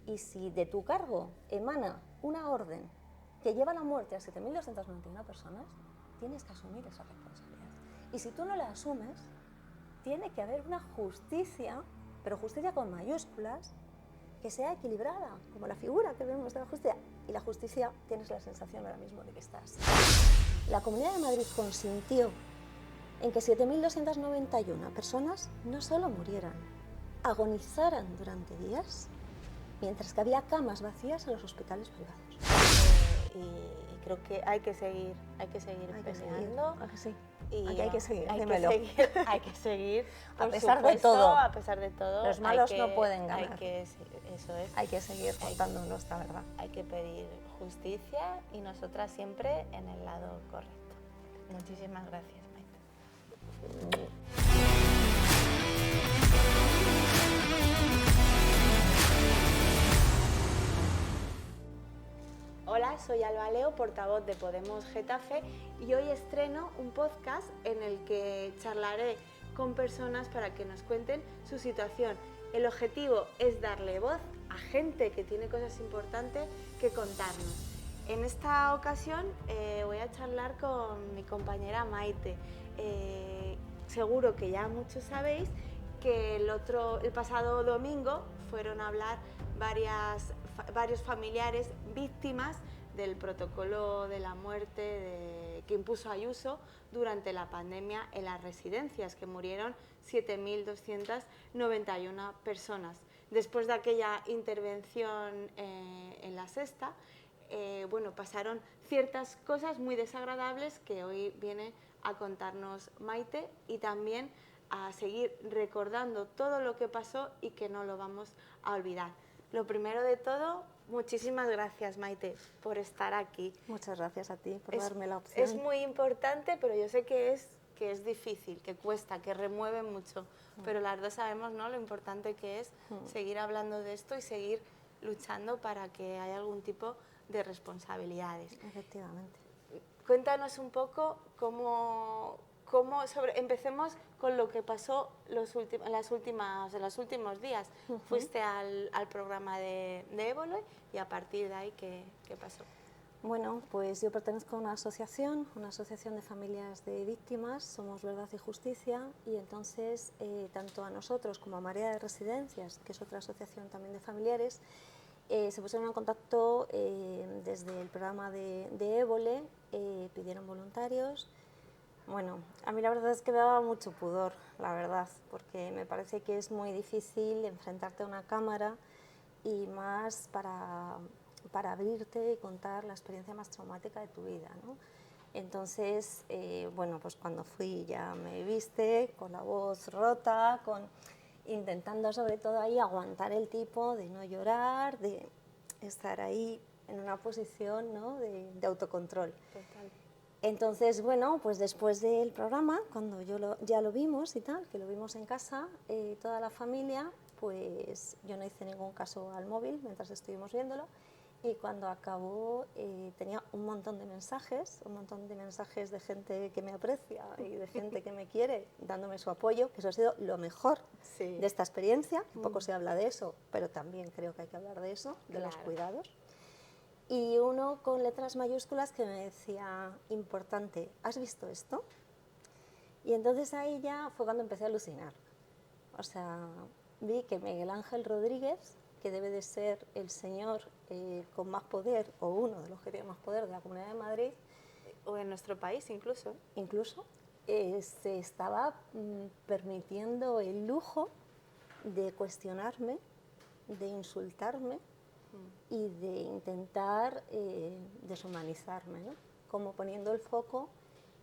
Y si de tu cargo emana una orden que lleva a la muerte a 7.291 personas, tienes que asumir esa responsabilidad. Y si tú no la asumes, tiene que haber una justicia, pero justicia con mayúsculas, que sea equilibrada, como la figura que vemos de la justicia. Y la justicia, tienes la sensación ahora mismo de que estás. La Comunidad de Madrid consintió en que 7.291 personas no solo murieran, agonizaran durante días, mientras que había camas vacías en los hospitales privados. Y creo que hay que seguir peleando. Sí. Y aquí hay que seguir, hay que seguir a pesar de todo. A pesar de todo. Los malos no pueden ganar. Eso es. Hay que seguir contando nuestra verdad. Hay que pedir justicia y nosotras siempre en el lado correcto. Muchísimas gracias, Maite. Hola, soy Alba Leo, portavoz de Podemos Getafe, y hoy estreno un podcast en el que charlaré con personas para que nos cuenten su situación. El objetivo es darle voz a gente que tiene cosas importantes que contarnos. En esta ocasión voy a charlar con mi compañera Maite. Seguro que ya muchos sabéis que el pasado domingo fueron a hablar varios familiares víctimas del protocolo de la muerte que impuso Ayuso durante la pandemia en las residencias, que murieron 7.291 personas. Después de aquella intervención en La Sexta, pasaron ciertas cosas muy desagradables que hoy viene a contarnos Maite, y también a seguir recordando todo lo que pasó y que no lo vamos a olvidar. Lo primero de todo, muchísimas gracias, Maite, por estar aquí. Muchas gracias a ti por darme la opción. Es muy importante, pero yo sé que es difícil, que cuesta, que remueve mucho, pero las dos sabemos, ¿no?, lo importante que es seguir hablando de esto y seguir luchando para que haya algún tipo de responsabilidades. Efectivamente. Cuéntanos un poco empecemos con lo que pasó en los últimos días. Fuiste al programa de Évole, y a partir de ahí, ¿qué pasó? Bueno, pues yo pertenezco a una asociación de familias de víctimas, somos Verdad y Justicia, y entonces tanto a nosotros como a Marea de Residencias, que es otra asociación también de familiares, se pusieron en contacto desde el programa de Évole, pidieron voluntarios. Bueno, a mí la verdad es que me daba mucho pudor, la verdad, porque me parece que es muy difícil enfrentarte a una cámara, y más para abrirte y contar la experiencia más traumática de tu vida, ¿no? Entonces, pues cuando fui ya me viste con la voz rota, intentando sobre todo ahí aguantar el tipo, de no llorar, de estar ahí en una posición, ¿no?, de autocontrol. Total. Entonces, pues después del programa, cuando ya lo vimos y tal, que lo vimos en casa, toda la familia, pues yo no hice ningún caso al móvil mientras estuvimos viéndolo, y cuando acabó tenía un montón de mensajes de gente que me aprecia y de gente que me quiere, dándome su apoyo, que eso ha sido lo mejor de esta experiencia. Poco se habla de eso, pero también creo que hay que hablar de eso, de los cuidados. Y uno con letras mayúsculas que me decía, importante, ¿has visto esto? Y entonces ahí ya fue cuando empecé a alucinar. O sea, vi que Miguel Ángel Rodríguez, que debe de ser el señor con más poder, o uno de los que tiene más poder de la Comunidad de Madrid, o en nuestro país incluso, se estaba permitiendo el lujo de cuestionarme, de insultarme, y de intentar deshumanizarme, ¿no? Como poniendo el foco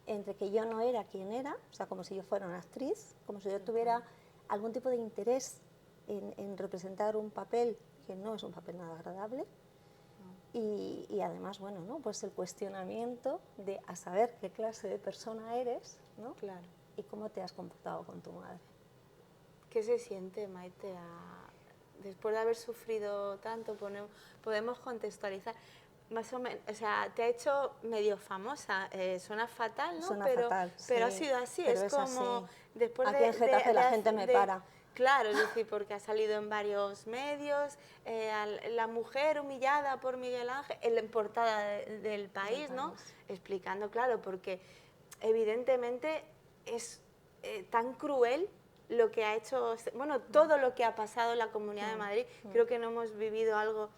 entre que yo no era quien era, o sea, como si yo fuera una actriz, como si yo tuviera algún tipo de interés en representar un papel que no es un papel nada agradable, y además, pues el cuestionamiento de a saber qué clase de persona eres, ¿no? Claro. Y cómo te has comportado con tu madre. ¿Qué se siente, Maite, después de haber sufrido tanto? Podemos contextualizar. Más o menos, o sea, te ha hecho medio famosa, suena fatal, ¿no? Suena fatal, sí, pero ha sido así, pero es como así. después aquí en Getafe la gente me para. Claro, es decir, porque ha salido en varios medios, la mujer humillada por Miguel Ángel, en la portada del País, ¿no? Explicando, claro, porque evidentemente es tan cruel lo que ha hecho, bueno, todo lo que ha pasado en la Comunidad de Madrid. Creo que no hemos vivido algo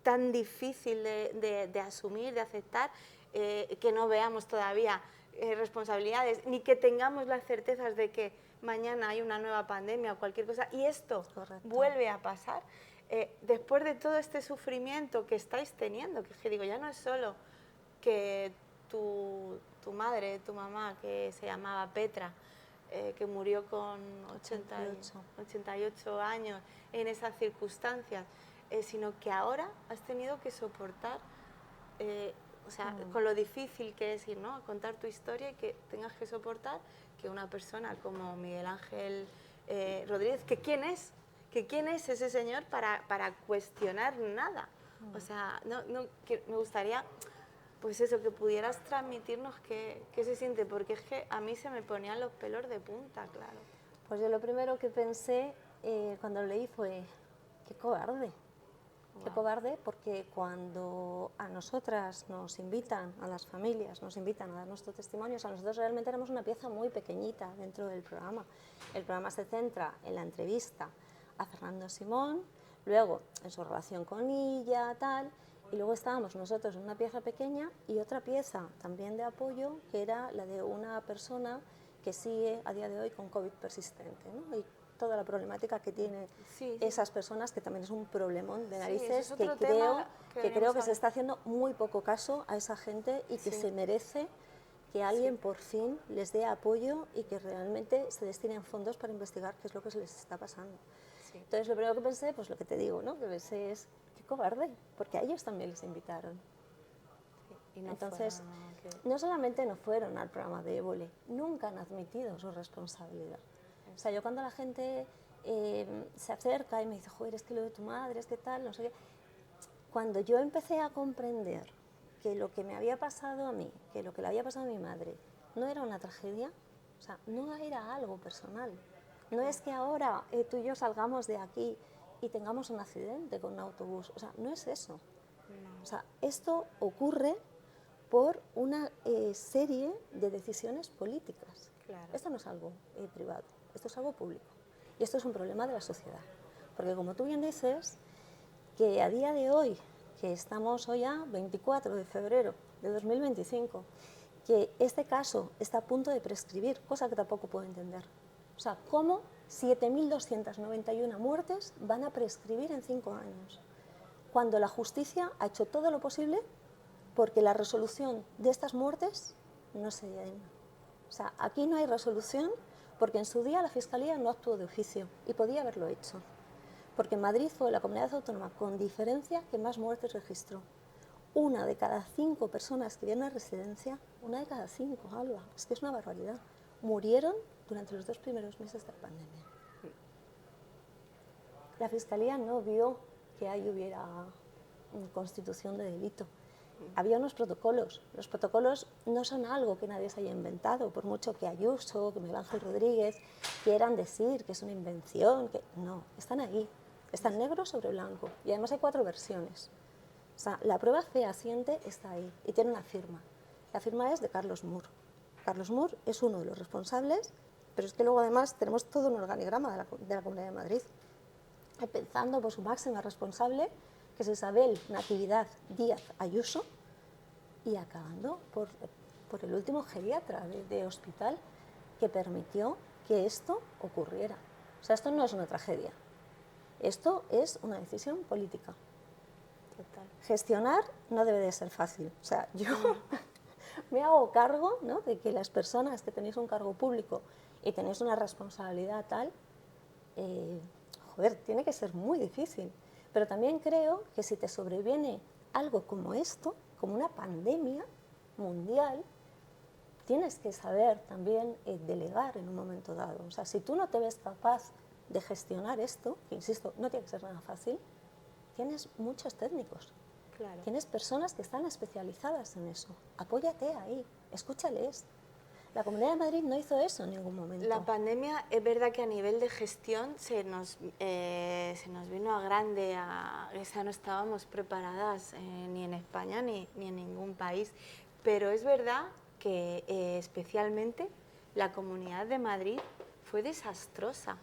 tan difícil de asumir, de aceptar, que no veamos todavía responsabilidades, ni que tengamos las certezas de que mañana hay una nueva pandemia o cualquier cosa, y esto vuelve a pasar. Después de todo este sufrimiento que estáis teniendo, que digo, ya no es solo que tu madre, tu mamá, que se llamaba Petra, que murió con 88 años en esas circunstancias, sino que ahora has tenido que soportar, o sea, con lo difícil que es ir, ¿no?, a contar tu historia, y que tengas que soportar que una persona como Miguel Ángel Rodríguez, que quién es ese señor para cuestionar nada. O sea, que me gustaría, pues eso, que pudieras transmitirnos qué se siente, porque es que a mí se me ponían los pelos de punta, claro. Pues yo lo primero que pensé cuando lo leí fue, qué cobarde. Qué cobarde, porque cuando a nosotras nos invitan, a las familias, nos invitan a dar nuestros testimonios, a nosotros realmente éramos una pieza muy pequeñita dentro del programa. El programa se centra en la entrevista a Fernando Simón, luego en su relación con ella, tal, y luego estábamos nosotros en una pieza pequeña y otra pieza también de apoyo, que era la de una persona que sigue a día de hoy con COVID persistente, ¿no? Y toda la problemática que tienen esas personas, que también es un problemón de narices, que creo que se está haciendo muy poco caso a esa gente, y que se merece que alguien por fin les dé apoyo y que realmente se destinen fondos para investigar qué es lo que se les está pasando. Entonces lo primero que pensé, pues lo que te digo, ¿no?, que pensé es, qué cobarde, porque a ellos también les invitaron. Y no entonces, no solamente no fueron al programa de Évole, nunca han admitido su responsabilidad. O sea, yo cuando la gente se acerca y me dice, joder, es que lo de tu madre, es que tal, no sé qué, cuando yo empecé a comprender que lo que me había pasado a mí, que lo que le había pasado a mi madre, no era una tragedia, o sea, no era algo personal. No es que ahora tú y yo salgamos de aquí y tengamos un accidente con un autobús, o sea, no es eso. O sea, esto ocurre por una serie de decisiones políticas. Esto no es algo privado, esto es algo público. Y esto es un problema de la sociedad. Porque como tú bien dices, que a día de hoy, que estamos hoy a 24 de febrero de 2025, que este caso está a punto de prescribir, cosa que tampoco puedo entender. O sea, ¿cómo 7.291 muertes van a prescribir en 5 años? Cuando la justicia ha hecho todo lo posible porque la resolución de estas muertes no se den. O sea, aquí no hay resolución porque en su día la Fiscalía no actuó de oficio y podía haberlo hecho. Porque Madrid fue la comunidad autónoma con diferencia que más muertes registró. 1 de cada 5 personas que vienen a residencia, 1 de cada 5, Alba, es que es una barbaridad, murieron durante los 2 primeros meses de la pandemia. La Fiscalía no vio que ahí hubiera constitución de delito. Había unos protocolos. Los protocolos no son algo que nadie se haya inventado, por mucho que Ayuso, que Miguel Ángel Rodríguez quieran decir que es una invención. Que no, están ahí, están negro sobre blanco. Y además hay 4 versiones. O sea, la prueba fehaciente está ahí y tiene una firma. La firma es de Carlos Mur. Carlos Mur es uno de los responsables, pero es que luego además tenemos todo un organigrama de la Comunidad de Madrid. Empezando por su máxima responsable, que es Isabel Natividad Díaz Ayuso, y acabando por el último geriatra de hospital que permitió que esto ocurriera. O sea, esto no es una tragedia, esto es una decisión política. Total. Gestionar no debe de ser fácil. O sea, yo me hago cargo, ¿no?, de que las personas que tenéis un cargo público y tenéis una responsabilidad tal, joder, tiene que ser muy difícil. Pero también creo que si te sobreviene algo como esto, como una pandemia mundial, tienes que saber también delegar en un momento dado. O sea, si tú no te ves capaz de gestionar esto, que insisto, no tiene que ser nada fácil, tienes muchos técnicos. Claro. Tienes personas que están especializadas en eso. Apóyate ahí, escúchales. La Comunidad de Madrid no hizo eso en ningún momento. La pandemia es verdad que a nivel de gestión se nos vino a grande, o sea, no estábamos preparadas ni en España ni en ningún país, pero es verdad que especialmente la Comunidad de Madrid fue desastrosa.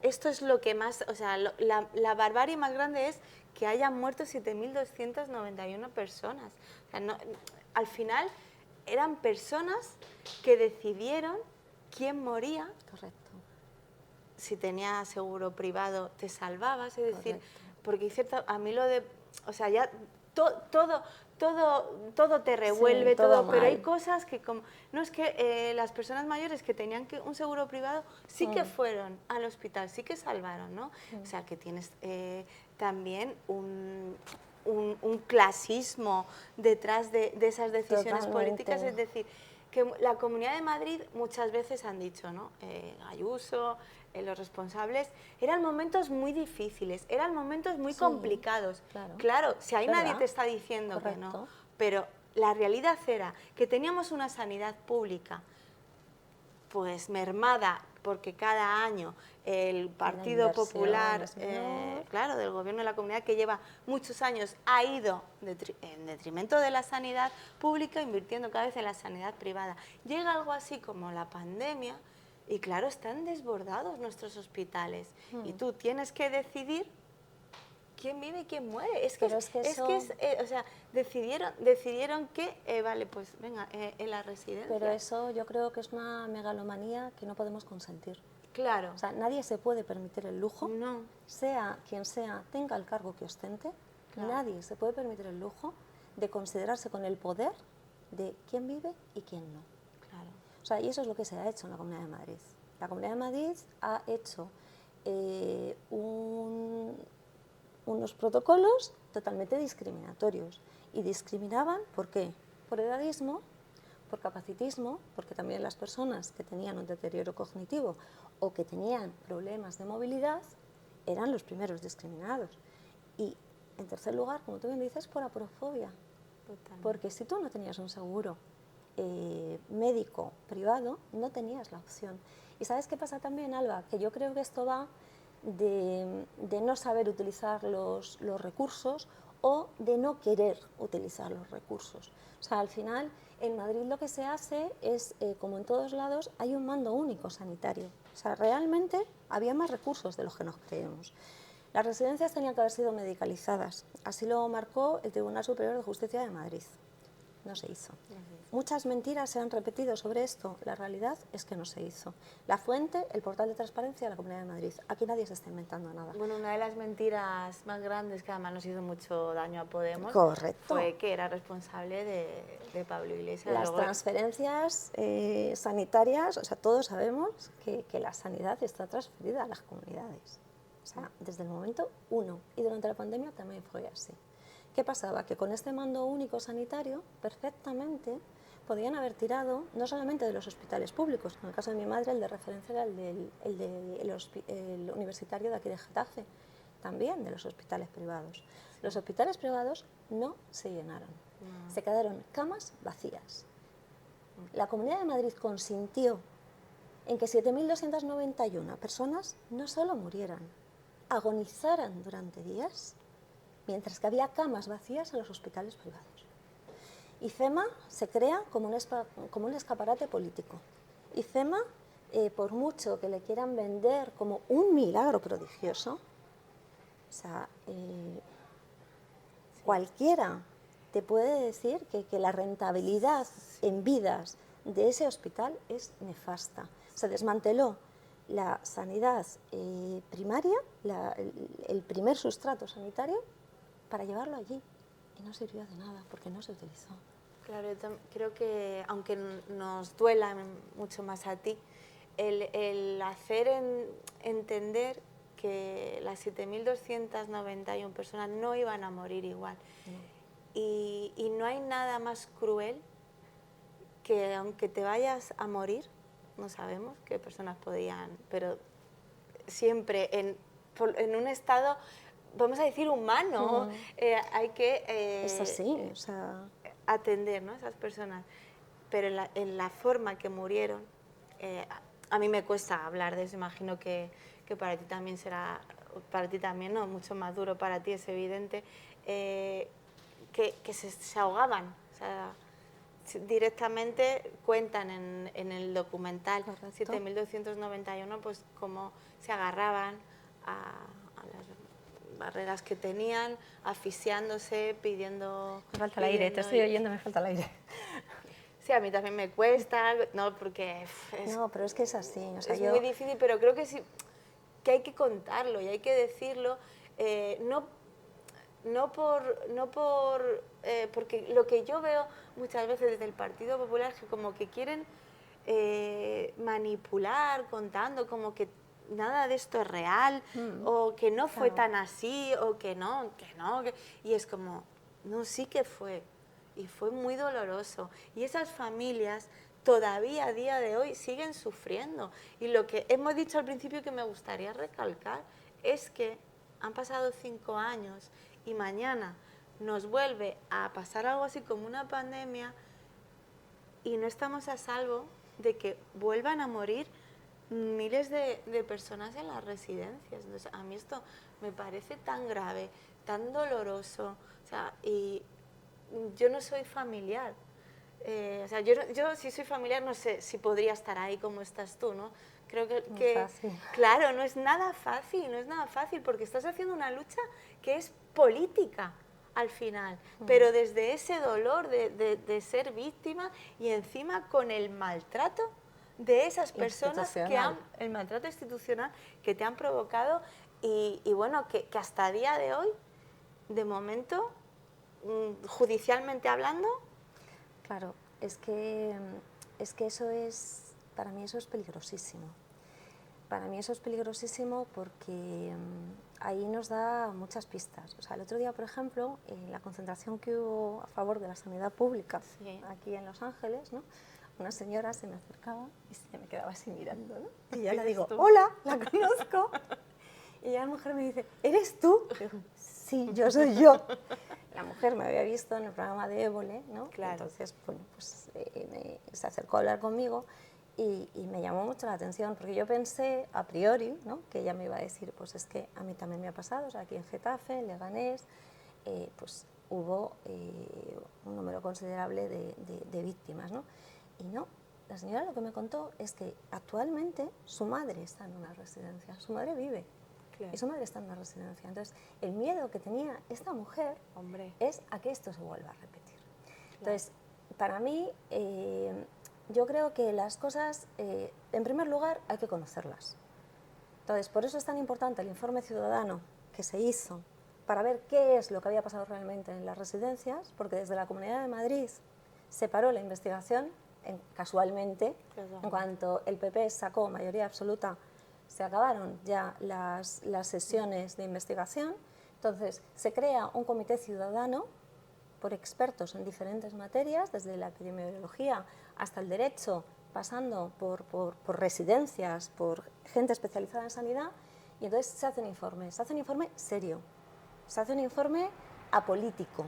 Esto es lo que más, o sea, la barbarie más grande es que hayan muerto 7.291 personas. O sea, no, al final eran personas que decidieron quién moría. Correcto. Si tenías seguro privado te salvabas, es decir, Correcto. porque cierto, a mí lo de, o sea, ya todo te revuelve, Sí, todo pero hay mal. cosas que como, no es que las personas mayores que tenían un seguro privado sí que fueron al hospital, sí que salvaron, ¿no? O sea, que tienes también un clasismo detrás de esas decisiones Totalmente. políticas, es decir, que la Comunidad de Madrid muchas veces han dicho, ¿no? Ayuso, los responsables, eran momentos muy difíciles, eran momentos muy complicados. Claro, si ahí nadie te está diciendo que no, pero la realidad era que teníamos una sanidad pública pues mermada, porque cada año el Partido Popular, claro, del Gobierno de la Comunidad, que lleva muchos años, ha ido en detrimento de la sanidad pública, invirtiendo cada vez en la sanidad privada. Llega algo así como la pandemia y, claro, están desbordados nuestros hospitales y tú tienes que decidir quién vive y quién muere. O sea, decidieron que, vale, pues venga, en la residencia. Pero eso yo creo que es una megalomanía que no podemos consentir. Claro. O sea, nadie se puede permitir el lujo, no. sea quien sea, tenga el cargo que ostente, nadie se puede permitir el lujo de considerarse con el poder de quién vive y quién no. Claro. O sea, y eso es lo que se ha hecho en la Comunidad de Madrid. La Comunidad de Madrid ha hecho unos protocolos totalmente discriminatorios. Y discriminaban, ¿por qué? Por edadismo, por capacitismo, porque también las personas que tenían un deterioro cognitivo o que tenían problemas de movilidad eran los primeros discriminados. Y, en tercer lugar, como tú bien dices, por aporofobia. Totalmente. Porque si tú no tenías un seguro médico privado, no tenías la opción. ¿Y sabes qué pasa también, Alba? Que yo creo que esto va de no saber utilizar los recursos o de no querer utilizar los recursos. O sea, al final, en Madrid lo que se hace es, como en todos lados, hay un mando único sanitario. O sea, realmente había más recursos de los que nos creemos. Las residencias tenían que haber sido medicalizadas. Así lo marcó el Tribunal Superior de Justicia de Madrid. No se hizo. Muchas mentiras se han repetido sobre esto. La realidad es que no se hizo. La fuente, el portal de transparencia de la Comunidad de Madrid. Aquí nadie se está inventando nada. Bueno, una de las mentiras más grandes que además nos hizo mucho daño a Podemos fue que era responsable de Pablo Iglesias. Las transferencias sanitarias, o sea, todos sabemos que la sanidad está transferida a las comunidades. O sea, desde el momento uno. Y durante la pandemia también fue así. ¿Qué pasaba? Que con este mando único sanitario, perfectamente, podían haber tirado no solamente de los hospitales públicos, en el caso de mi madre el de referencia era el universitario de aquí de Getafe, también de los hospitales privados. Sí. Los hospitales privados no se llenaron, se quedaron camas vacías. La Comunidad de Madrid consintió en que 7.291 personas no solo murieran, agonizaran durante días, mientras que había camas vacías en los hospitales privados. IFEMA se crea como un escaparate político. IFEMA, por mucho que le quieran vender como un milagro prodigioso, o sea, cualquiera te puede decir que la rentabilidad en vidas de ese hospital es nefasta. Se desmanteló la sanidad primaria, el primer sustrato sanitario, para llevarlo allí. Y no sirvió de nada, porque no se utilizó. Claro, yo creo que, aunque nos duela mucho más a ti, el hacer entender que las 7.291 personas no iban a morir igual. Y no hay nada más cruel que, aunque te vayas a morir, no sabemos qué personas podían, pero siempre en un estado, vamos a decir, humano, hay que es así, o sea, atender, ¿no?, a esas personas. pero en la forma que murieron, a mí me cuesta hablar de eso, imagino que para ti también será, para ti también, ¿no? Mucho más duro para ti, es evidente, que se ahogaban, o sea, directamente cuentan en el documental 7291, pues cómo se agarraban a las barreras que tenían, asfixiándose, pidiendo... Me falta el aire, te estoy oyendo, me falta el aire. Sí, a mí también me cuesta, no, porque... No, pero es que es así. O sea, es muy difícil, pero creo que sí, que hay que contarlo y hay que decirlo, porque lo que yo veo muchas veces desde el Partido Popular es que como que quieren manipular contando como que nada de esto es real, o que no fue tan así, o que no, y es como, no, sí que fue, y fue muy doloroso, y esas familias todavía a día de hoy siguen sufriendo, y lo que hemos dicho al principio que me gustaría recalcar es que han pasado 5 años y mañana nos vuelve a pasar algo así como una pandemia y no estamos a salvo de que vuelvan a morir miles de personas en las residencias. Entonces, a mí esto me parece tan grave, tan doloroso, o sea, y yo no soy familiar. O sea, yo si soy familiar no sé si podría estar ahí como estás tú, ¿no? Creo que claro, no es nada fácil, porque estás haciendo una lucha que es política al final, pero desde ese dolor de ser víctima y encima con el maltrato de esas personas que el maltrato institucional que te han provocado y bueno, que hasta el día de hoy, de momento, judicialmente hablando... Claro, es que eso es, para mí eso es peligrosísimo. Para mí eso es peligrosísimo porque ahí nos da muchas pistas. O sea, el otro día, por ejemplo, en la concentración que hubo a favor de la sanidad pública aquí en Los Ángeles, ¿no? Una señora se me acercaba y se me quedaba así mirando, ¿no? Y yo le digo, hola, la conozco. Y ya la mujer me dice, ¿eres tú? Y digo, sí, yo soy yo. La mujer me había visto en el programa de Évole, ¿no? Claro. Entonces, bueno, pues se acercó a hablar conmigo y me llamó mucho la atención, porque yo pensé, a priori, ¿no? Que ella me iba a decir, pues es que a mí también me ha pasado, o sea, aquí en Getafe, en Leganés, pues hubo un número considerable de víctimas, ¿no? Y no, la señora lo que me contó es que actualmente su madre está en una residencia, su madre vive. Claro. Y su madre está en una residencia. Entonces, el miedo que tenía esta mujer es a que esto se vuelva a repetir. Claro. Entonces, para mí, yo creo que las cosas, en primer lugar, hay que conocerlas. Entonces, por eso es tan importante el informe ciudadano que se hizo para ver qué es lo que había pasado realmente en las residencias, porque desde la Comunidad de Madrid se paró la investigación, casualmente, en cuanto el PP sacó mayoría absoluta, se acabaron ya las sesiones de investigación. Entonces se crea un comité ciudadano por expertos en diferentes materias, desde la epidemiología hasta el derecho, pasando por residencias, por gente especializada en sanidad, y entonces se hace un informe serio, se hace un informe apolítico,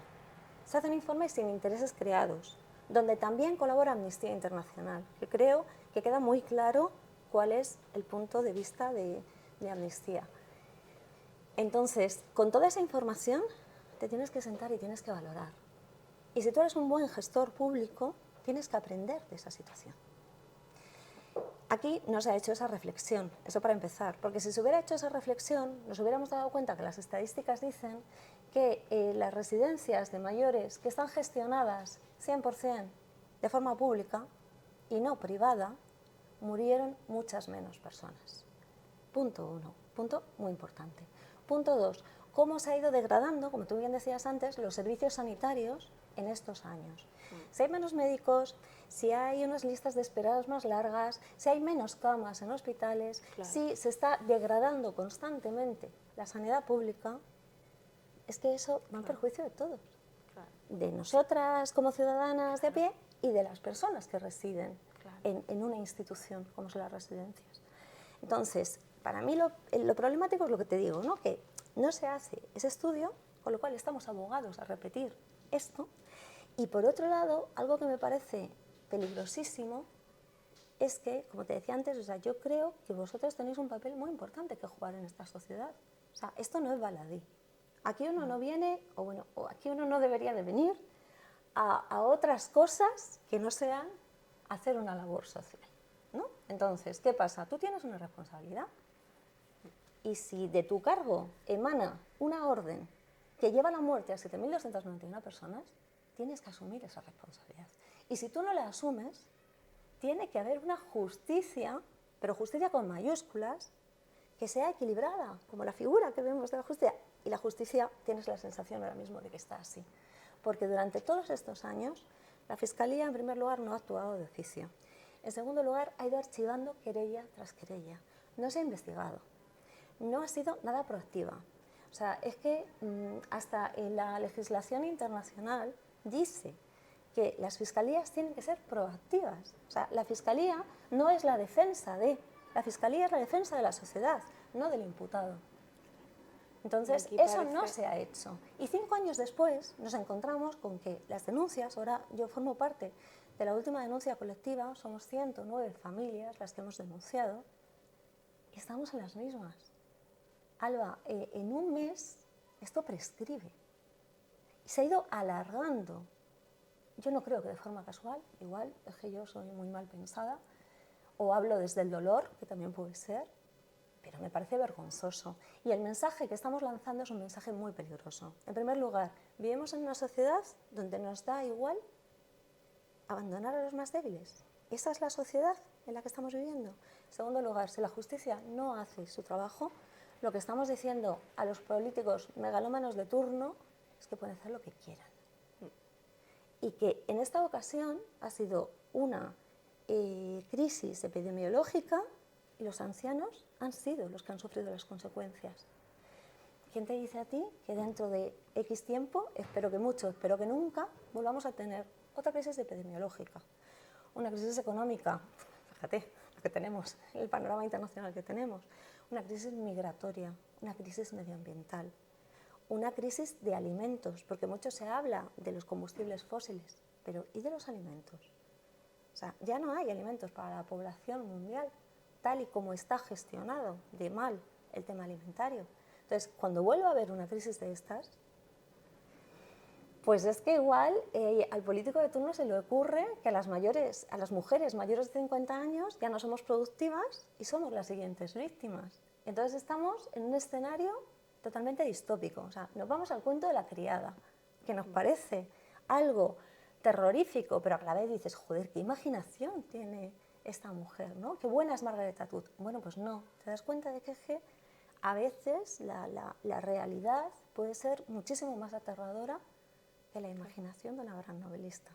se hace un informe sin intereses creados, donde también colabora Amnistía Internacional, que creo que queda muy claro cuál es el punto de vista de Amnistía. Entonces, con toda esa información, te tienes que sentar y tienes que valorar. Y si tú eres un buen gestor público, tienes que aprender de esa situación. Aquí no se ha hecho esa reflexión, eso para empezar, porque si se hubiera hecho esa reflexión, nos hubiéramos dado cuenta que las estadísticas dicen que las residencias de mayores que están gestionadas 100% de forma pública y no privada, murieron muchas menos personas. Punto 1, punto muy importante. Punto 2, cómo se ha ido degradando, como tú bien decías antes, los servicios sanitarios en estos años. Si hay menos médicos, si hay unas listas de esperados más largas, si hay menos camas en hospitales, si se está degradando constantemente la sanidad pública, es que eso va en perjuicio de todos. De nosotras como ciudadanas de a pie y de las personas que residen en una institución como son las residencias. Entonces, para mí lo problemático es lo que te digo, ¿no? Que no se hace ese estudio, con lo cual estamos abogados a repetir esto. Y por otro lado, algo que me parece peligrosísimo es que, como te decía antes, o sea, yo creo que vosotros tenéis un papel muy importante que jugar en esta sociedad. O sea, esto no es baladí. Aquí uno no viene, o aquí uno no debería de venir a otras cosas que no sean hacer una labor social, ¿no? Entonces, ¿qué pasa? Tú tienes una responsabilidad y si de tu cargo emana una orden que lleva a la muerte a 7.291 personas, tienes que asumir esa responsabilidad. Y si tú no la asumes, tiene que haber una justicia, pero justicia con mayúsculas, que sea equilibrada, como la figura que vemos de la justicia. Y la justicia, tienes la sensación ahora mismo de que está así. Porque durante todos estos años, la Fiscalía, en primer lugar, no ha actuado de oficio. En segundo lugar, ha ido archivando querella tras querella. No se ha investigado. No ha sido nada proactiva. O sea, es que hasta en la legislación internacional dice que las fiscalías tienen que ser proactivas. O sea, la fiscalía no es la defensa de... La fiscalía es la defensa de la sociedad, no del imputado. Entonces, eso no se ha hecho. Y 5 años después nos encontramos con que las denuncias, ahora yo formo parte de la última denuncia colectiva, somos 109 familias las que hemos denunciado, y estamos en las mismas. Alba, en un mes esto prescribe. Y se ha ido alargando. Yo no creo que de forma casual, igual es que yo soy muy mal pensada, o hablo desde el dolor, que también puede ser, pero me parece vergonzoso. Y el mensaje que estamos lanzando es un mensaje muy peligroso. En primer lugar, vivimos en una sociedad donde nos da igual abandonar a los más débiles. ¿Esa es la sociedad en la que estamos viviendo? En segundo lugar, si la justicia no hace su trabajo, lo que estamos diciendo a los políticos megalómanos de turno es que pueden hacer lo que quieran. Y que en esta ocasión ha sido una crisis epidemiológica y los ancianos han sido los que han sufrido las consecuencias. ¿Quién te dice a ti que dentro de X tiempo, espero que mucho, espero que nunca, volvamos a tener otra crisis epidemiológica, una crisis económica, fíjate lo que tenemos, el panorama internacional que tenemos, una crisis migratoria, una crisis medioambiental, una crisis de alimentos, porque mucho se habla de los combustibles fósiles, pero ¿y de los alimentos? O sea, ya no hay alimentos para la población mundial, tal y como está gestionado de mal el tema alimentario. Entonces, cuando vuelva a haber una crisis de estas, pues es que igual al político de turno se le ocurre que a las mujeres mayores de 50 años ya no somos productivas y somos las siguientes víctimas. Entonces estamos en un escenario totalmente distópico. O sea, nos vamos al cuento de la criada, que nos parece algo terrorífico, pero a la vez dices, joder, qué imaginación tiene esta mujer, ¿no? Qué buena es Margaret Atwood. Bueno, pues no, te das cuenta de que a veces la realidad puede ser muchísimo más aterradora que la imaginación de una gran novelista.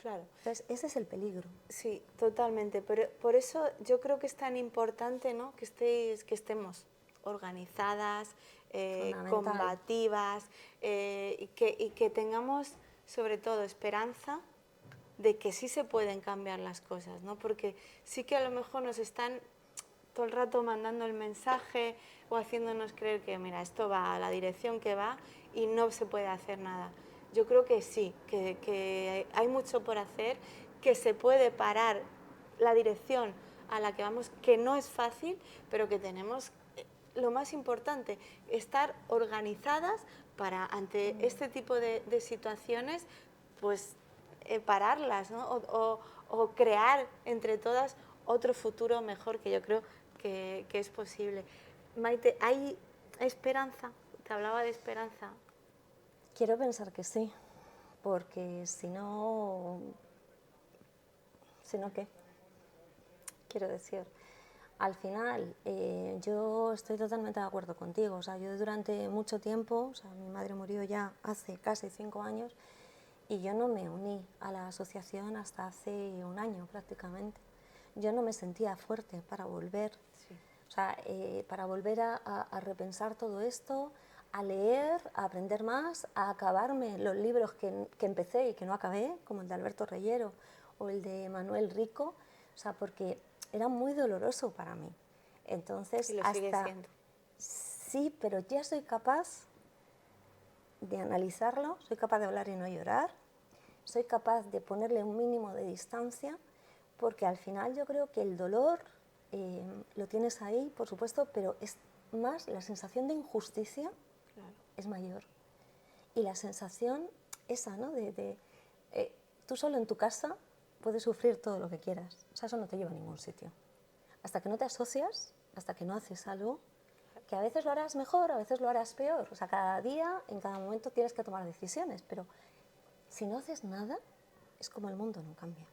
Claro. Entonces, ese es el peligro. Sí, totalmente. Pero por eso yo creo que es tan importante, ¿no?, que estemos organizadas, combativas, y que tengamos sobre todo esperanza de que sí se pueden cambiar las cosas, ¿no? Porque sí que a lo mejor nos están todo el rato mandando el mensaje o haciéndonos creer que, mira, esto va a la dirección que va y no se puede hacer nada. Yo creo que sí, que hay mucho por hacer, que se puede parar la dirección a la que vamos, que no es fácil, pero que tenemos, lo más importante, estar organizadas para ante este tipo de situaciones, pues pararlas, ¿no? O crear entre todas otro futuro mejor, que yo creo que es posible. Maite, ¿hay esperanza? Te hablaba de esperanza. Quiero pensar que sí, porque si no, ¿qué? Quiero decir, al final yo estoy totalmente de acuerdo contigo. O sea, yo durante mucho tiempo, o sea, mi madre murió ya hace casi 5 años y yo no me uní a la asociación hasta hace 1 año prácticamente. Yo no me sentía fuerte para volver, Sí. o sea, para volver a repensar todo esto, a leer, a aprender más, a acabarme los libros que empecé y que no acabé, como el de Alberto Reyero o el de Manuel Rico, o sea, porque era muy doloroso para mí. Entonces, Y lo sigue siendo. Sí, pero ya soy capaz de analizarlo, soy capaz de hablar y no llorar, soy capaz de ponerle un mínimo de distancia, porque al final yo creo que el dolor lo tienes ahí, por supuesto, pero es más la sensación de injusticia, Claro. es mayor. Y la sensación esa, ¿no? Tú solo en tu casa puedes sufrir todo lo que quieras, o sea, eso no te lleva a ningún sitio. Hasta que no te asocias, hasta que no haces algo, que a veces lo harás mejor, a veces lo harás peor, o sea, cada día, en cada momento tienes que tomar decisiones, pero si no haces nada, es como el mundo no cambia.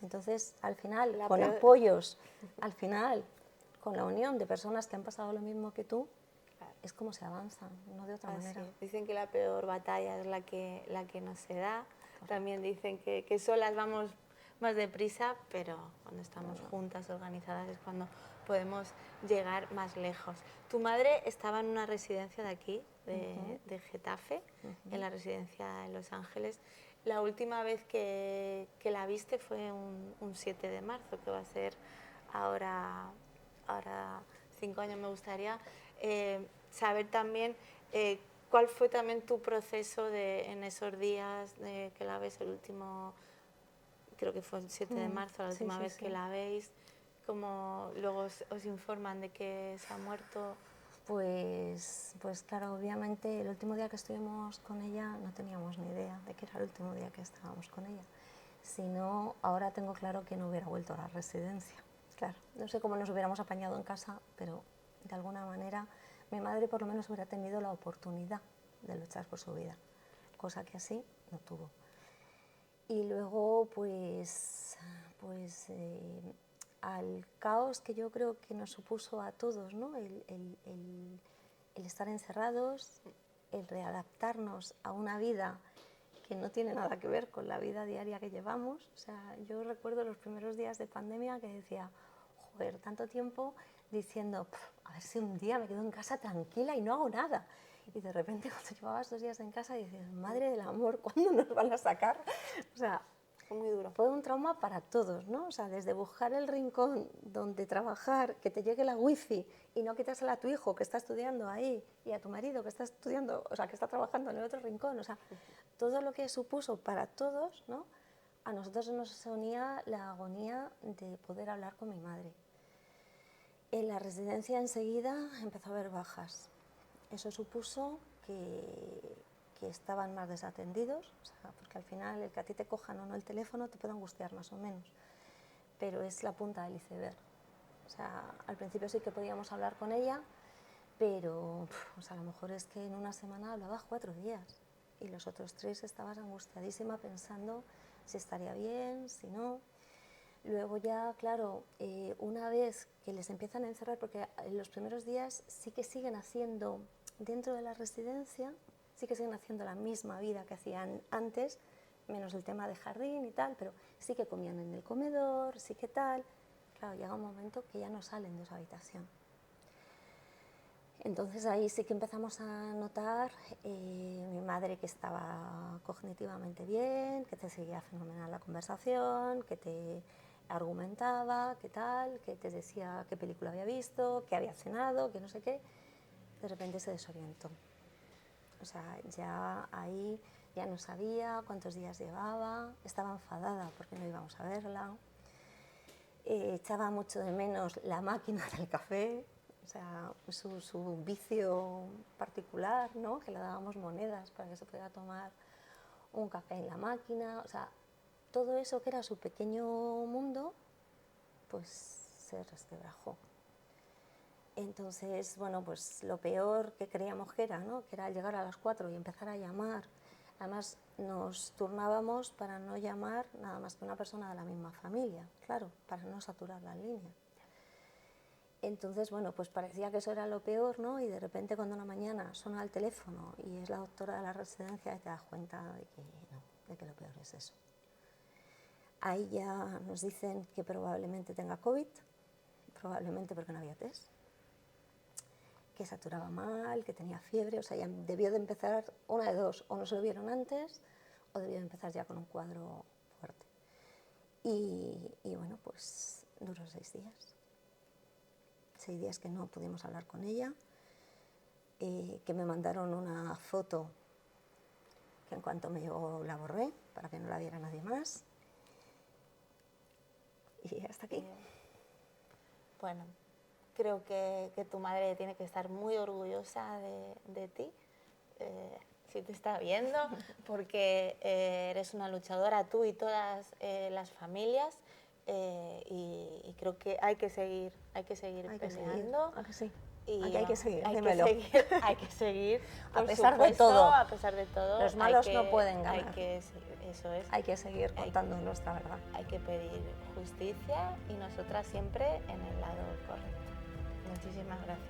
Entonces, al final, con apoyos, al final, con la unión de personas que han pasado lo mismo que tú, claro, es como se avanza, no de otra manera. Dicen que la peor batalla es la que no se da. Correcto. También dicen que solas vamos más deprisa, pero cuando estamos juntas, organizadas, es cuando podemos llegar más lejos. Tu madre estaba en una residencia de aquí, de Getafe, en la residencia en Los Ángeles. La última vez que la viste fue un 7 de marzo, que va a ser ahora 5 años. Me gustaría saber también cuál fue también tu proceso en esos días que la ves, el último, creo que fue el 7 de marzo, la última vez que la veis, como luego os informan de que se ha muerto. Pues claro, obviamente el último día que estuvimos con ella no teníamos ni idea de que era el último día que estábamos con ella. Si no, ahora tengo claro que no hubiera vuelto a la residencia. Claro, no sé cómo nos hubiéramos apañado en casa, pero de alguna manera mi madre por lo menos hubiera tenido la oportunidad de luchar por su vida, cosa que así no tuvo. Y luego, pues al caos que yo creo que nos supuso a todos, ¿no? el estar encerrados, el readaptarnos a una vida que no tiene nada que ver con la vida diaria que llevamos. O sea, yo recuerdo los primeros días de pandemia que decía, joder, tanto tiempo diciendo, a ver si un día me quedo en casa tranquila y no hago nada. Y de repente cuando llevabas 2 días en casa dices, madre del amor, ¿cuándo nos van a sacar? O sea, fue muy duro. Fue un trauma para todos, ¿no? O sea, desde buscar el rincón donde trabajar, que te llegue la wifi y no quitársela a tu hijo que está estudiando ahí y a tu marido que está estudiando, o sea, que está trabajando en el otro rincón, o sea, todo lo que supuso para todos, ¿no? A nosotros nos unía la agonía de poder hablar con mi madre. En la residencia enseguida empezó a haber bajas. Eso supuso que estaban más desatendidos, o sea, porque al final el que a ti te cojan o no el teléfono te puede angustiar más o menos, pero es la punta del iceberg. O sea, al principio sí que podíamos hablar con ella, pero o sea, a lo mejor es que en una semana hablabas 4 días y los otros 3 estabas angustiadísima pensando si estaría bien, si no. Luego ya, claro, una vez que les empiezan a encerrar, porque en los primeros días sí que siguen haciendo dentro de la residencia, sí que siguen haciendo la misma vida que hacían antes, menos el tema de jardín y tal, pero sí que comían en el comedor, sí que tal. Claro, llega un momento que ya no salen de su habitación. Entonces ahí sí que empezamos a notar mi madre que estaba cognitivamente bien, que te seguía fenomenal la conversación, que te argumentaba, qué tal, que te decía qué película había visto, qué había cenado, que no sé qué. De repente se desorientó. O sea, ya ahí ya no sabía cuántos días llevaba, estaba enfadada porque no íbamos a verla, echaba mucho de menos la máquina del café, o sea, su vicio particular, ¿no? Que le dábamos monedas para que se pudiera tomar un café en la máquina, o sea, todo eso que era su pequeño mundo, pues se resquebrajó. Entonces, bueno, pues lo peor que creíamos que era, ¿no? Que era llegar a las 4 y empezar a llamar. Además, nos turnábamos para no llamar nada más que una persona de la misma familia, claro, para no saturar la línea. Entonces, bueno, pues parecía que eso era lo peor, ¿no? Y de repente cuando una mañana suena el teléfono y es la doctora de la residencia, te das cuenta de que no, de que lo peor es eso. Ahí ya nos dicen que probablemente tenga COVID, probablemente porque no había test, que saturaba mal, que tenía fiebre, o sea, ya debió de empezar una de dos, o no se lo vieron antes, o debió de empezar ya con un cuadro fuerte. Y bueno, pues duró 6 días. 6 días que no pudimos hablar con ella, que me mandaron una foto que en cuanto me llegó la borré para que no la viera nadie más. Y hasta aquí. Bueno, creo que tu madre tiene que estar muy orgullosa de ti, si te está viendo, porque eres una luchadora, tú y todas las familias, y creo que hay que seguir peleando. ¿A que sí? Y Aquí hay que seguir, hay dímelo. hay que seguir, A por pesar de supuesto, todo. a pesar de todo. Los malos no pueden Hay ganar. que, eso es. Hay que seguir contando nuestra verdad. Hay que pedir justicia y nosotras siempre en el lado correcto. Muchísimas gracias.